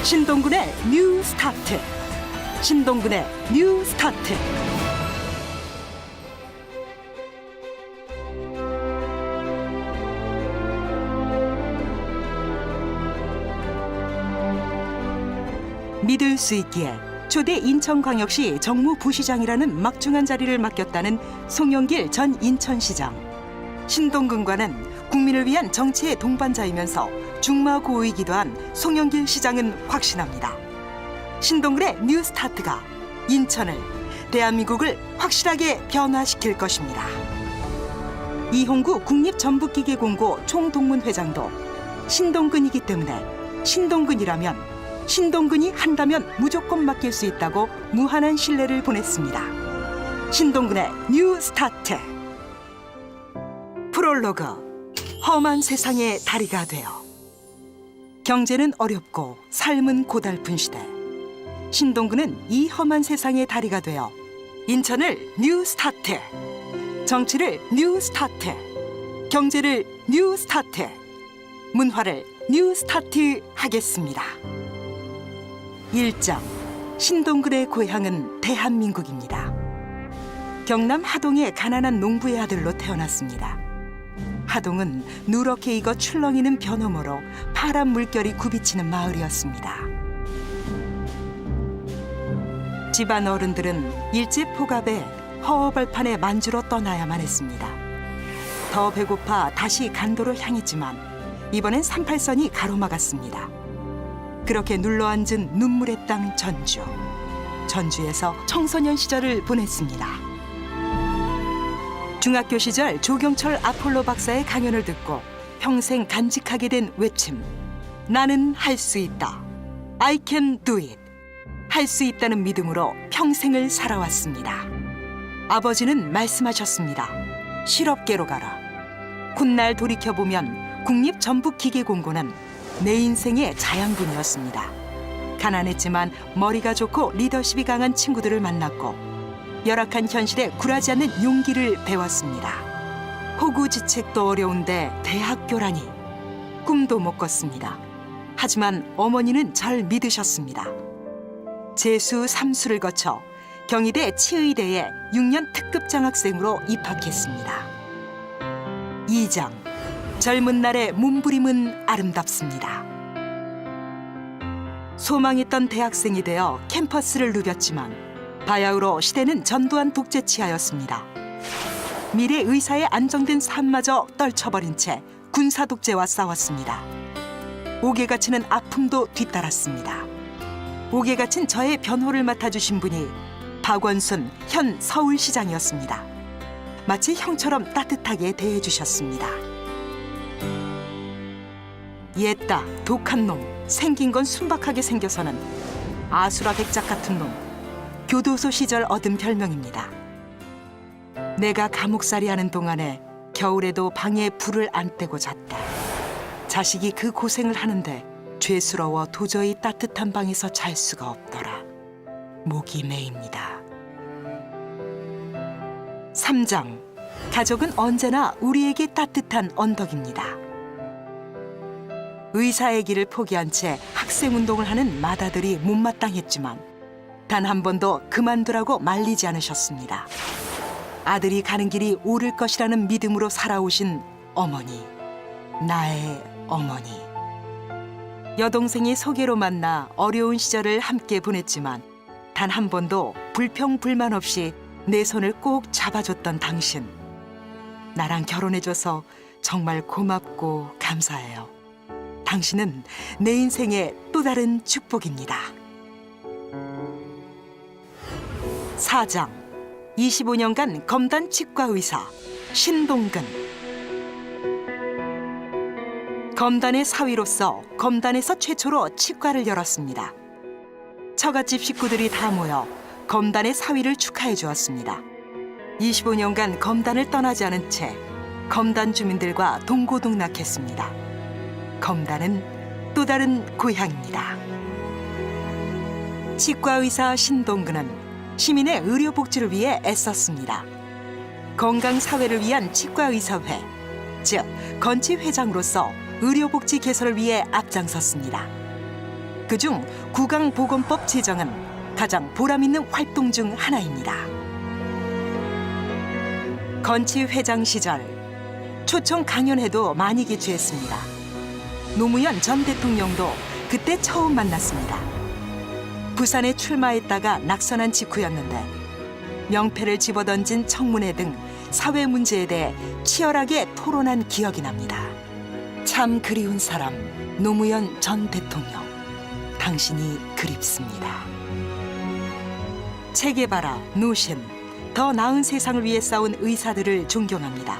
신동근의 뉴 스타트. 신동근의 뉴 스타트. 믿을 수 있기에 초대 인천광역시 정무부시장이라는 막중한 자리를 맡겼다는 송영길 전 인천시장. 신동근과는 국민을 위한 정치의 동반자이면서 중마고의이기도 한 송영길 시장은 확신합니다. 신동근의 뉴 스타트가 인천을, 대한민국을 확실하게 변화시킬 것입니다. 이홍구 국립전북기계공고 총동문회장도 신동근이기 때문에 신동근이라면, 신동근이 한다면 무조건 맡길 수 있다고 무한한 신뢰를 보냈습니다. 신동근의 뉴 스타트. 프롤로그. 험한 세상의 다리가 되어. 경제는 어렵고 삶은 고달픈 시대. 신동근은 이 험한 세상의 다리가 되어 인천을 뉴 스타트, 정치를 뉴 스타트, 경제를 뉴 스타트, 문화를 뉴 스타트 하겠습니다. 1장. 신동근의 고향은 대한민국입니다. 경남 하동의 가난한 농부의 아들로 태어났습니다. 하동은 누렇게 익어 출렁이는 벼 너머로 파란 물결이 굽이치는 마을이었습니다. 집안 어른들은 일제 포갑에 허허벌판에 만주로 떠나야만 했습니다. 더 배고파 다시 간도로 향했지만 이번엔 38선이 가로막았습니다. 그렇게 눌러앉은 눈물의 땅 전주. 전주에서 청소년 시절을 보냈습니다. 중학교 시절 조경철 아폴로 박사의 강연을 듣고 평생 간직하게 된 외침. 나는 할 수 있다. I can do it. 할 수 있다는 믿음으로 평생을 살아왔습니다. 아버지는 말씀하셨습니다. 실업계로 가라. 훗날 돌이켜보면 국립전북기계공고는 내 인생의 자양분이었습니다. 가난했지만 머리가 좋고 리더십이 강한 친구들을 만났고 열악한 현실에 굴하지 않는 용기를 배웠습니다. 호구지책도 어려운데 대학교라니. 꿈도 못 꿨습니다. 하지만 어머니는 절 믿으셨습니다. 재수 3수를 거쳐 경희대 치의대에 6년 특급 장학생으로 입학했습니다. 2장. 젊은 날의 몸부림은 아름답습니다. 소망했던 대학생이 되어 캠퍼스를 누볐지만 바야흐로 시대는 전두환 독재치하였습니다. 미래 의사의 안정된 삶마저 떨쳐버린 채 군사 독재와 싸웠습니다. 옥에 갇히는 아픔도 뒤따랐습니다. 옥에 갇힌 저의 변호를 맡아주신 분이 박원순 현 서울시장이었습니다. 마치 형처럼 따뜻하게 대해주셨습니다. 옛다 독한 놈, 생긴 건 순박하게 생겨서는 아수라 백작 같은 놈. 교도소 시절 얻은 별명입니다. 내가 감옥살이 하는 동안에 겨울에도 방에 불을 안 떼고 잤다. 자식이 그 고생을 하는데 죄스러워 도저히 따뜻한 방에서 잘 수가 없더라. 목이 메입니다. 3장. 가족은 언제나 우리에게 따뜻한 언덕입니다. 의사의 길을 포기한 채 학생운동을 하는 맏아들이 못마땅했지만 단 한 번도 그만두라고 말리지 않으셨습니다. 아들이 가는 길이 옳을 것이라는 믿음으로 살아오신 어머니, 나의 어머니. 여동생이 소개로 만나 어려운 시절을 함께 보냈지만 단 한 번도 불평불만 없이 내 손을 꼭 잡아줬던 당신. 나랑 결혼해줘서 정말 고맙고 감사해요. 당신은 내 인생의 또 다른 축복입니다. 4장. 25년간 검단 치과의사 신동근. 검단의 사위로서 검단에서 최초로 치과를 열었습니다. 처갓집 식구들이 다 모여 검단의 사위를 축하해 주었습니다. 25년간 검단을 떠나지 않은 채 검단 주민들과 동고동락했습니다. 검단은 또 다른 고향입니다. 치과의사 신동근은 시민의 의료복지를 위해 애썼습니다. 건강사회를 위한 치과의사회, 즉 건치회장으로서 의료복지 개선을 위해 앞장섰습니다. 그중 구강보건법 제정은 가장 보람있는 활동 중 하나입니다. 건치 회장 시절 초청 강연회도 많이 개최했습니다. 노무현 전 대통령도 그때 처음 만났습니다. 부산에 출마했다가 낙선한 직후였는데 명패를 집어던진 청문회 등 사회 문제에 대해 치열하게 토론한 기억이 납니다. 참 그리운 사람 노무현 전 대통령, 당신이 그립습니다. 체게바라, 노신, 더 나은 세상을 위해 싸운 의사들을 존경합니다.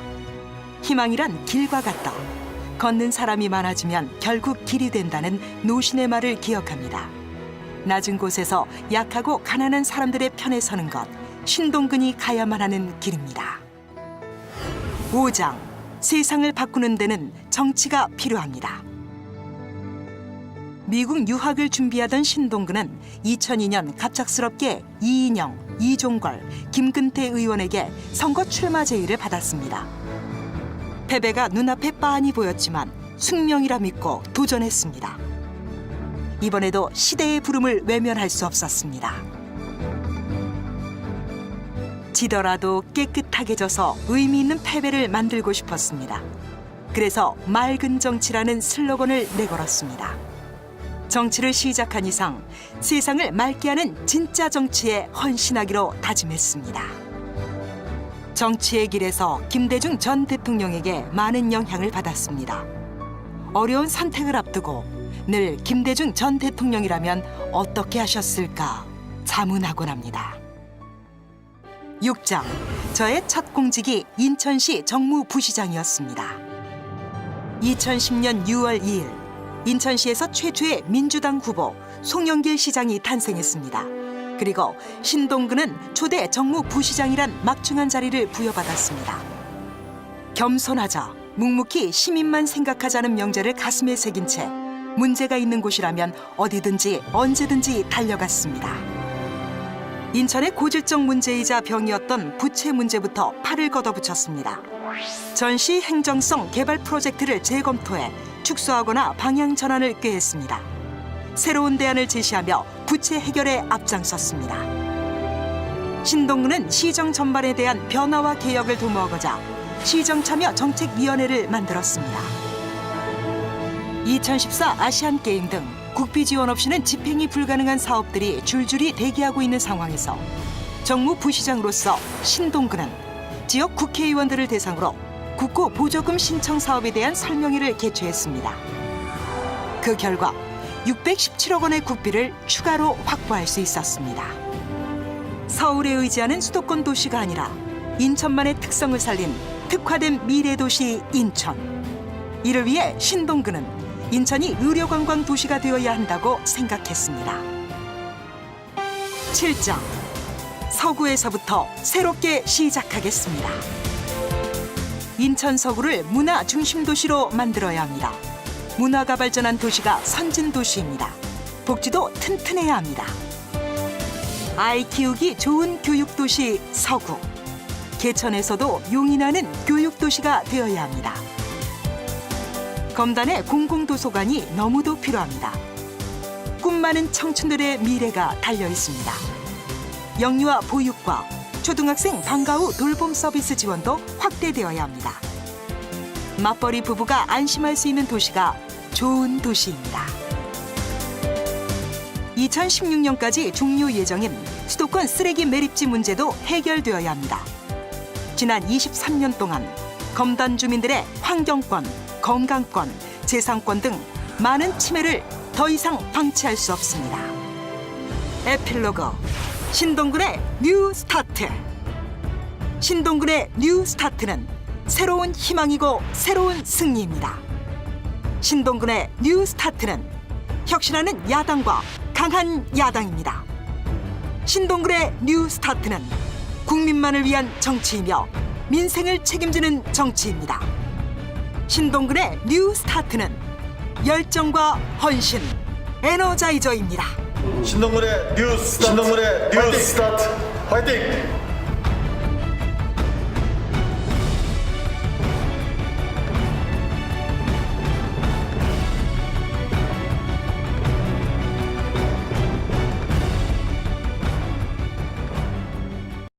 희망이란 길과 같다. 걷는 사람이 많아지면 결국 길이 된다는 노신의 말을 기억합니다. 낮은 곳에서 약하고 가난한 사람들의 편에 서는 것, 신동근이 가야만 하는 길입니다. 5장, 세상을 바꾸는 데는 정치가 필요합니다. 미국 유학을 준비하던 신동근은 2002년 갑작스럽게 이인영, 이종걸, 김근태 의원에게 선거 출마 제의를 받았습니다. 패배가 눈앞에 빤히 보였지만 숙명이라 믿고 도전했습니다. 이번에도 시대의 부름을 외면할 수 없었습니다. 지더라도 깨끗하게 져서 의미 있는 패배를 만들고 싶었습니다. 그래서 맑은 정치라는 슬로건을 내걸었습니다. 정치를 시작한 이상 세상을 맑게 하는 진짜 정치에 헌신하기로 다짐했습니다. 정치의 길에서 김대중 전 대통령에게 많은 영향을 받았습니다. 어려운 선택을 앞두고 늘 김대중 전 대통령이라면 어떻게 하셨을까 자문하곤 합니다. 6장, 저의 첫 공직이 인천시 정무부시장이었습니다. 2010년 6월 2일 인천시에서 최초의 민주당 후보 송영길 시장이 탄생했습니다. 그리고 신동근은 초대 정무부시장이란 막중한 자리를 부여받았습니다. 겸손하자, 묵묵히 시민만 생각하자는 명제를 가슴에 새긴 채 문제가 있는 곳이라면 어디든지 언제든지 달려갔습니다. 인천의 고질적 문제이자 병이었던 부채 문제부터 팔을 걷어붙였습니다. 전시 행정성 개발 프로젝트를 재검토해 축소하거나 방향 전환을 꾀했습니다. 새로운 대안을 제시하며 부채 해결에 앞장섰습니다. 신동근은 시정 전반에 대한 변화와 개혁을 도모하고자 시정참여정책위원회를 만들었습니다. 2014 아시안게임 등 국비 지원 없이는 집행이 불가능한 사업들이 줄줄이 대기하고 있는 상황에서 정무부시장으로서 신동근은 지역 국회의원들을 대상으로 국고 보조금 신청 사업에 대한 설명회를 개최했습니다. 그 결과 617억 원의 국비를 추가로 확보할 수 있었습니다. 서울에 의지하는 수도권 도시가 아니라 인천만의 특성을 살린 특화된 미래도시 인천. 이를 위해 신동근은 인천이 의료관광 도시가 되어야 한다고 생각했습니다. 7장, 서구에서부터 새롭게 시작하겠습니다. 인천 서구를 문화 중심 도시로 만들어야 합니다. 문화가 발전한 도시가 선진 도시입니다. 복지도 튼튼해야 합니다. 아이 키우기 좋은 교육 도시 서구. 개천에서도 용인하는 교육 도시가 되어야 합니다. 검단의 공공도서관이 너무도 필요합니다. 꿈 많은 청춘들의 미래가 달려 있습니다. 영유아 보육과 초등학생 방과 후 돌봄 서비스 지원도 확대되어야 합니다. 맞벌이 부부가 안심할 수 있는 도시가 좋은 도시입니다. 2016년까지 종료 예정인 수도권 쓰레기 매립지 문제도 해결되어야 합니다. 지난 23년 동안 검단 주민들의 환경권, 건강권, 재산권 등 많은 침해를 더 이상 방치할 수 없습니다. 에필로그, 신동근의 뉴 스타트. 신동근의 뉴 스타트는 새로운 희망이고 새로운 승리입니다. 신동근의 뉴 스타트는 혁신하는 야당과 강한 야당입니다. 신동근의 뉴 스타트는 국민만을 위한 정치이며 민생을 책임지는 정치입니다. 신동근의 뉴 스타트는 열정과 헌신, 에너자이저입니다. 신동근의 뉴 스타트, 신동근의 뉴 스타트, 화이팅!